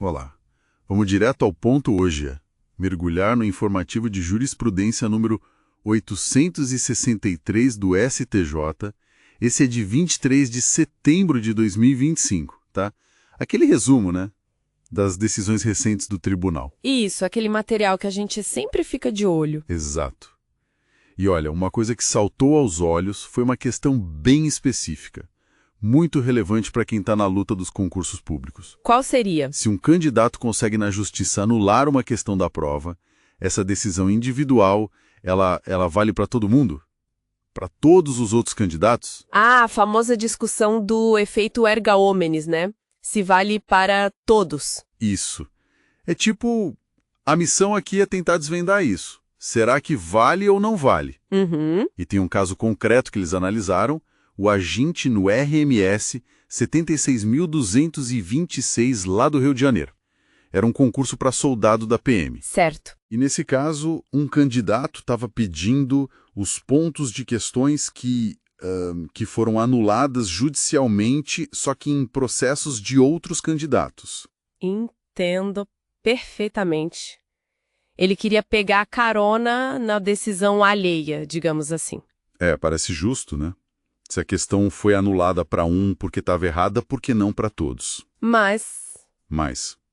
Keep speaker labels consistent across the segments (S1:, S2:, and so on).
S1: Olá. Vamos direto ao ponto hoje. Mergulhar no informativo de jurisprudência número 863 do STJ. Esse é de 23 de setembro de 2025, tá? Aquele resumo, né? Das decisões recentes do tribunal.
S2: Isso, aquele material que a gente sempre fica de olho.
S1: Exato. E olha, uma coisa que saltou aos olhos foi uma questão bem específica, muito relevante para quem está na luta dos concursos públicos.
S2: Qual seria?
S1: Se um candidato consegue na justiça anular uma questão da prova, essa decisão individual, ela vale para todo mundo? Para todos os outros candidatos?
S2: Ah, a famosa discussão do efeito erga omnes, né? Se vale para todos.
S1: Isso. É tipo, a missão aqui é tentar desvendar isso. Será que vale ou não vale?
S2: Uhum.
S1: E tem um caso concreto que eles analisaram, o agente no RMS 76.226 lá do Rio de Janeiro. Era um concurso para soldado da PM.
S2: Certo.
S1: E nesse caso, um candidato estava pedindo os pontos de questões que foram anuladas judicialmente, só que em processos de outros candidatos.
S2: Entendo perfeitamente. Ele queria pegar carona na decisão alheia, digamos assim.
S1: Parece justo, né? Se a questão foi anulada para um porque estava errada, por que não para todos?
S2: Mas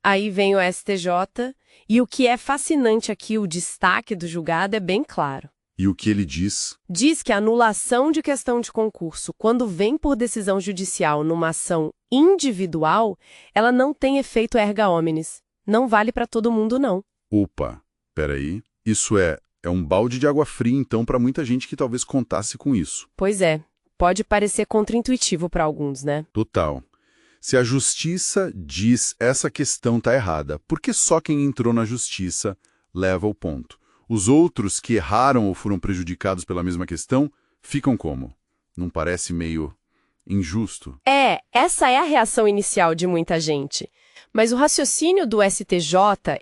S2: aí vem o STJ, e o que é fascinante aqui, o destaque do julgado é bem claro.
S1: E o que ele diz?
S2: Diz que a anulação de questão de concurso, quando vem por decisão judicial numa ação individual, ela não tem efeito erga omnes. Não vale para todo mundo, não.
S1: Opa, peraí. Isso é um balde de água fria, então, para muita gente que talvez contasse com isso.
S2: Pois é. Pode parecer contraintuitivo para alguns, né?
S1: Total. Se a justiça diz essa questão está errada, por que só quem entrou na justiça leva o ponto? Os outros que erraram ou foram prejudicados pela mesma questão ficam como? Não parece meio injusto?
S2: Essa é a reação inicial de muita gente. Mas o raciocínio do STJ,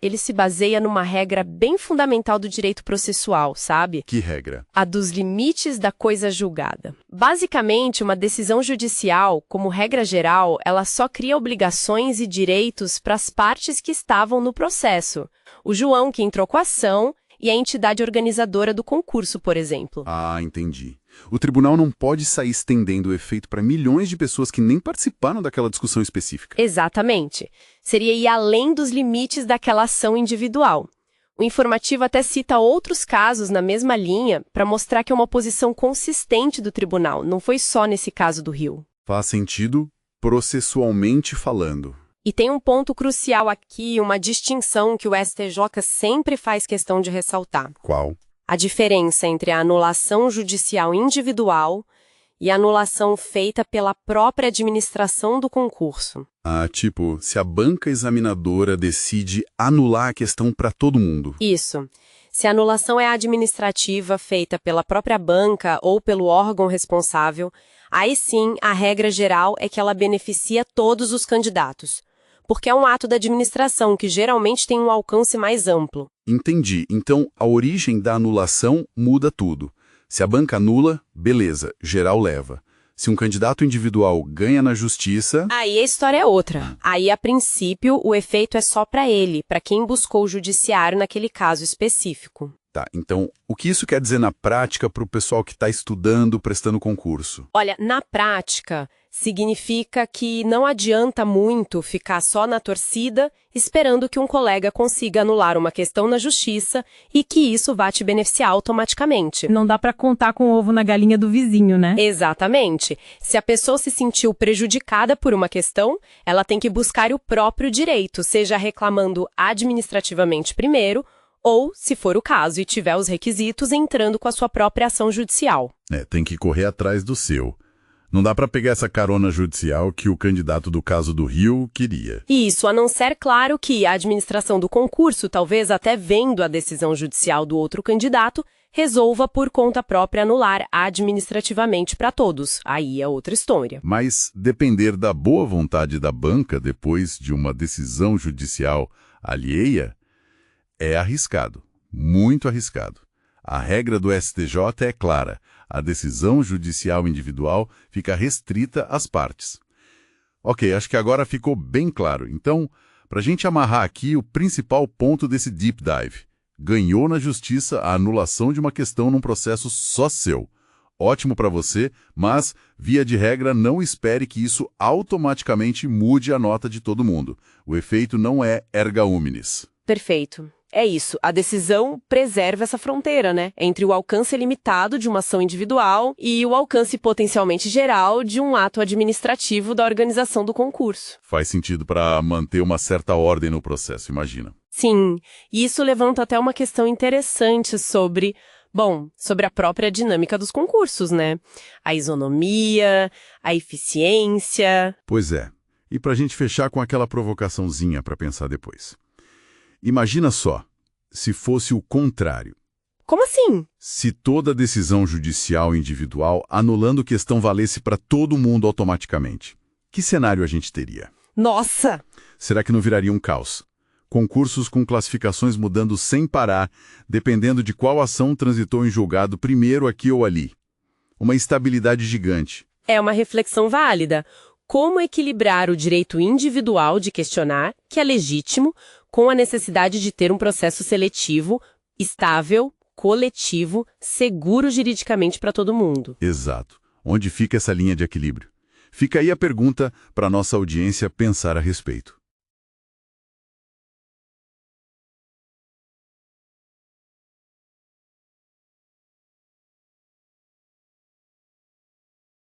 S2: ele se baseia numa regra bem fundamental do direito processual, sabe?
S1: Que regra?
S2: A dos limites da coisa julgada. Basicamente, uma decisão judicial, como regra geral, ela só cria obrigações e direitos para as partes que estavam no processo. O João que entrou com a ação e a entidade organizadora do concurso, por exemplo.
S1: Ah, entendi. O tribunal não pode sair estendendo o efeito para milhões de pessoas que nem participaram daquela discussão específica.
S2: Exatamente. Seria ir além dos limites daquela ação individual. O informativo até cita outros casos na mesma linha para mostrar que é uma posição consistente do tribunal, não foi só nesse caso do Rio.
S1: Faz sentido processualmente falando.
S2: E tem um ponto crucial aqui, uma distinção que o STJ sempre faz questão de ressaltar.
S1: Qual?
S2: A diferença entre a anulação judicial individual e a anulação feita pela própria administração do concurso.
S1: Ah, tipo, se a banca examinadora decide anular a questão para todo mundo.
S2: Isso. Se a anulação é administrativa, feita pela própria banca ou pelo órgão responsável, aí sim a regra geral é que ela beneficia todos os candidatos, porque é um ato da administração que geralmente tem um alcance mais amplo.
S1: Entendi. Então, a origem da anulação muda tudo. Se a banca anula, beleza, geral leva. Se um candidato individual ganha na justiça...
S2: Aí a história é outra. Aí, a princípio, o efeito é só para ele, para quem buscou o judiciário naquele caso específico.
S1: Tá, então, o que isso quer dizer na prática para o pessoal que está estudando, prestando concurso?
S2: Olha, na prática, significa que não adianta muito ficar só na torcida esperando que um colega consiga anular uma questão na justiça e que isso vá te beneficiar automaticamente.
S3: Não dá para contar com o ovo na galinha do vizinho, né?
S2: Exatamente. Se a pessoa se sentiu prejudicada por uma questão, ela tem que buscar o próprio direito, seja reclamando administrativamente primeiro, ou, se for o caso e tiver os requisitos, entrando com a sua própria ação judicial.
S1: Tem que correr atrás do seu. Não dá para pegar essa carona judicial que o candidato do caso do Rio queria.
S2: Isso, a não ser, claro, que a administração do concurso, talvez até vendo a decisão judicial do outro candidato, resolva por conta própria anular administrativamente para todos. Aí é outra história.
S1: Mas depender da boa vontade da banca depois de uma decisão judicial alheia é arriscado, muito arriscado. A regra do STJ é clara. A decisão judicial individual fica restrita às partes. Ok, acho que agora ficou bem claro. Então, Para a gente amarrar aqui o principal ponto desse deep dive. Ganhou na justiça a anulação de uma questão num processo só seu. Ótimo para você, mas, via de regra, não espere que isso automaticamente mude a nota de todo mundo. O efeito não é erga omnes.
S2: Perfeito. É isso, a decisão preserva essa fronteira, né? Entre o alcance limitado de uma ação individual e o alcance potencialmente geral de um ato administrativo da organização do concurso.
S1: Faz sentido para manter uma certa ordem no processo, imagina.
S2: Sim, e isso levanta até uma questão interessante sobre a própria dinâmica dos concursos, né? A isonomia, a eficiência...
S1: Pois é. E para a gente fechar com aquela provocaçãozinha para pensar depois. Imagina só, se fosse o contrário.
S2: Como assim?
S1: Se toda decisão judicial individual anulando questão valesse para todo mundo automaticamente. Que cenário a gente teria?
S2: Nossa!
S1: Será que não viraria um caos? Concursos com classificações mudando sem parar, dependendo de qual ação transitou em julgado primeiro aqui ou ali. Uma instabilidade gigante.
S2: É uma reflexão válida. Como equilibrar o direito individual de questionar, que é legítimo, com a necessidade de ter um processo seletivo, estável, coletivo, seguro juridicamente para todo mundo.
S1: Exato. Onde fica essa linha de equilíbrio? Fica aí a pergunta para nossa audiência pensar a respeito.